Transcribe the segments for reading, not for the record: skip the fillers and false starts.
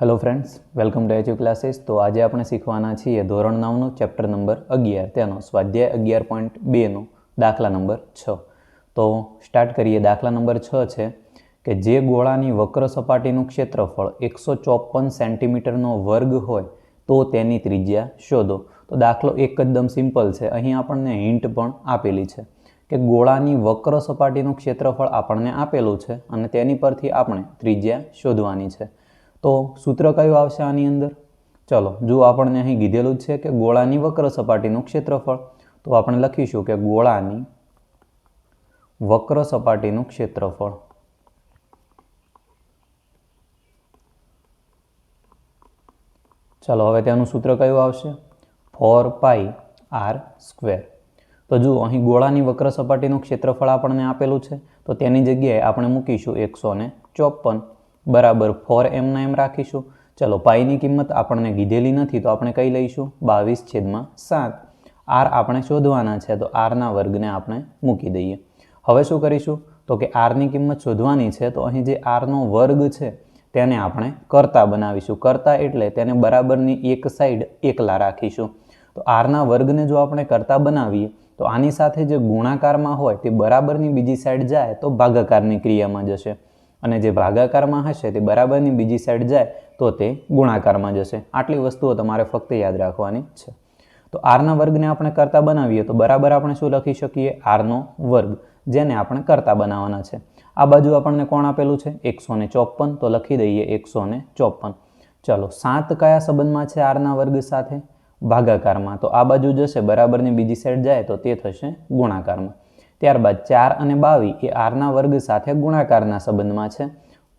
Hello friends, welcome to edu classes. તો આજે આપણે શીખવાના છીએ ધોરણ 9નું ચેપ્ટર નંબર 11, તેનો સ્વાધ્યાય 11.2નો દાખલા નંબર 6. તો સ્ટાર્ટ કરીએ. દાખલા નંબર 6 છે કે જે ગોળાની વક્ર સપાટીનું ક્ષેત્રફળ 154 સેન્ટીમીટરનો વર્ગ હોય તો તેની ત્રિજ્યા શોધો. તો દાખલો એકદમ સિમ્પલ છે. અહીં આપણને હિન્ટ પણ આપેલી છે કે ગોળાની વક્ર સપાટીનું ક્ષેત્રફળ આપણને આપેલું છે અને તેની પરથી આપણે ત્રિજ્યા શોધવાની છે. તો સૂત્ર કયું આવશે આની અંદર? ચલો, જો આપણને અહીં કીધેલું છે કે ગોળાની વક્ર સપાટીનું ક્ષેત્રફળ, તો આપણે લખીશું કે ગોળાની વક્ર સપાટીનું ક્ષેત્રફળ. ચાલો, હવે તેનું સૂત્ર કયું આવશે? 4πr². તો જુઓ, અહીં ગોળાની વક્ર સપાટીનું ક્ષેત્રફળ આપણને આપેલું છે, તો તેની જગ્યાએ આપણે મૂકીશું 154 બરાબર 4 એમના એમ રાખીશું. ચલો, પાઈની કિંમત આપણને કીધેલી નથી, તો આપણે કઈ લઈશું? 22/7. આર આપણે શોધવાના છે, તો આરના વર્ગને આપણે મૂકી દઈએ. હવે શું કરીશું? તો કે આરની કિંમત શોધવાની છે, તો અહીં જે આરનો વર્ગ છે તેને આપણે કરતા બનાવીશું. કરતા એટલે તેને બરાબરની એક સાઈડ એકલા રાખીશું. તો આરના વર્ગને જો આપણે કરતા બનાવીએ તો આની સાથે જે ગુણાકારમાં હોય તે બરાબરની બીજી સાઈડ જાય તો ભાગાકારની ક્રિયામાં જશે, અને જે ભાગાકારમાં હશે તે બરાબરની બીજી સાઈડ જાય તો તે ગુણાકારમાં જશે. આટલી વસ્તુઓ તમારે ફક્ત યાદ રાખવાની છે. તો આરના વર્ગને આપણે કરતા બનાવીએ તો બરાબર આપણે શું લખી શકીએ? આરનો વર્ગ, જેને આપણે કરતા બનાવવાના છે. આ બાજુ આપણને કોણ આપેલું છે? 154, તો લખી દઈએ 154. ચલો, 7 કયા સંબંધમાં છે આરના વર્ગ સાથે? ભાગાકારમાં. તો આ બાજુ જશે, બરાબરની બીજી સાઈડ જાય તો તે થશે ગુણાકારમાં. ત્યારબાદ 4 અને 22 એ આરના વર્ગ સાથે ગુણાકારના સંબંધમાં છે.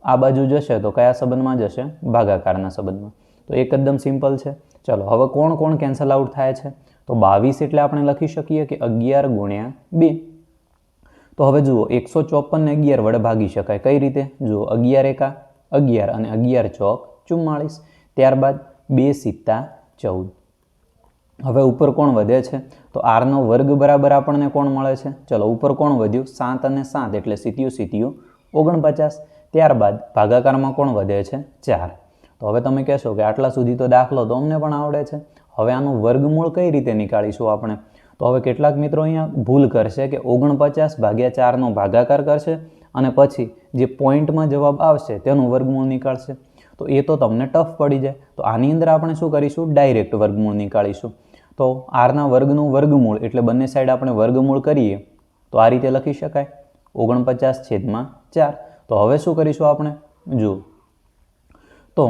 આ બાજુ જશે તો કયા સંબંધમાં જશે? ભાગાકારના સંબંધમાં. તો એકદમ સિમ્પલ છે. ચલો, હવે કોણ કોણ કેન્સલ આઉટ થાય છે? તો 22 એટલે આપણે લખી શકીએ કે 11 ગુણ્યા 2. તો હવે જુઓ, 154 ને 11 વડે ભાગી શકાય. કઈ રીતે? જુઓ, 11 એકા 11 અને 11 ચોક 44. ત્યારબાદ 2 સિત્તા 14. હવે ઉપર કોણ વધે છે? તો આરનો વર્ગ બરાબર આપણને કોણ મળે છે? ચલો, ઉપર કોણ વધ્યું? 7 અને 7 એટલે સીત્યું 49. ત્યારબાદ ભાગાકારમાં કોણ વધે છે? 4. તો હવે તમે કહેશો કે આટલા સુધી તો દાખલો તો અમને પણ આવડે છે, હવે આનું વર્ગમૂળ કઈ રીતે નીકાળીશું આપણે? તો હવે કેટલાક મિત્રો અહીંયા ભૂલ કરશે કે 49/4નો ભાગાકાર કરશે અને પછી જે પોઈન્ટમાં જવાબ આવશે તેનું વર્ગમૂળ નીકાળશે. તો એ તો તમને ટફ પડી જાય. તો આની અંદર આપણે શું કરીશું? ડાયરેક્ટ વર્ગમૂળ નીકાળીશું. તો આરના વર્ગનું વર્ગમૂળ એટલે બંને સાઈડ આપણે વર્ગમૂળ કરીએ તો આ રીતે લખી શકાય, 49/4. તો હવે શું કરીશું આપણે? જુઓ, તો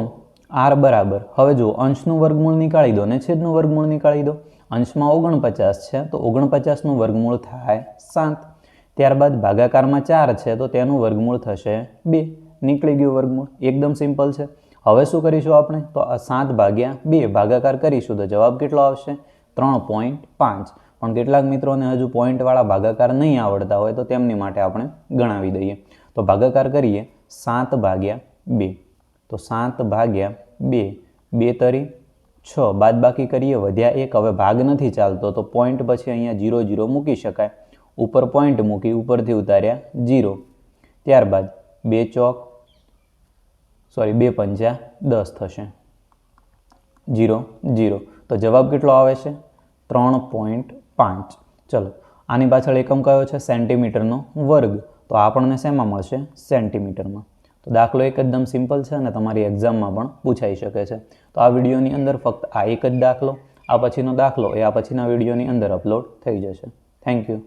આર બરાબર, હવે જુઓ, અંશનું વર્ગમૂળ નીકાળી દો ને છેદનું વર્ગમૂળ નીકાળી દો. અંશમાં 49 છે તો 49નું વર્ગમૂળ થાય 7. ત્યારબાદ ભાગાકારમાં 4 છે તો તેનું વર્ગમૂળ થશે 2. નીકળી ગયું વર્ગમૂળ. એકદમ સિમ્પલ છે. હવે શું કરીશું આપણે? તો 7/2 ભાગાકાર કરીશું તો જવાબ કેટલો આવશે? 3.5. પણ કેટલાક મિત્રોને હજુ પોઈન્ટવાળા ભાગાકાર નહીં આવડતા હોય તો તેમની માટે આપણે ગણાવી દઈએ. તો ભાગાકાર કરીએ 7/2. તો 7/2, 2 તરી 6, બાદ બાકી કરીએ, વધ્યા 1. હવે ભાગ નથી ચાલતો તો પોઈન્ટ પછી અહીંયા 0 0 મૂકી શકાય. ઉપર પોઈન્ટ મૂકી ઉપરથી ઉતાર્યા 0. ત્યારબાદ 2 પંચા 10 થશે, 0 0. તો જવાબ કેટલો આવે છે? 3.5. ચલો, આની પાછળ એકમ કયો છે? સેન્ટીમીટરનો વર્ગ. તો આપણને શેમાં મળશે? સેન્ટીમીટરમાં. તો દાખલો એકદમ સિમ્પલ છે અને તમારી એક્ઝામમાં પણ પૂછાઈ શકે છે. તો આ વિડીયોની અંદર ફક્ત આ એક જ દાખલો, આ પછીનો દાખલો એ આ પછીના વિડીયોની અંદર અપલોડ થઈ જશે. Thank you.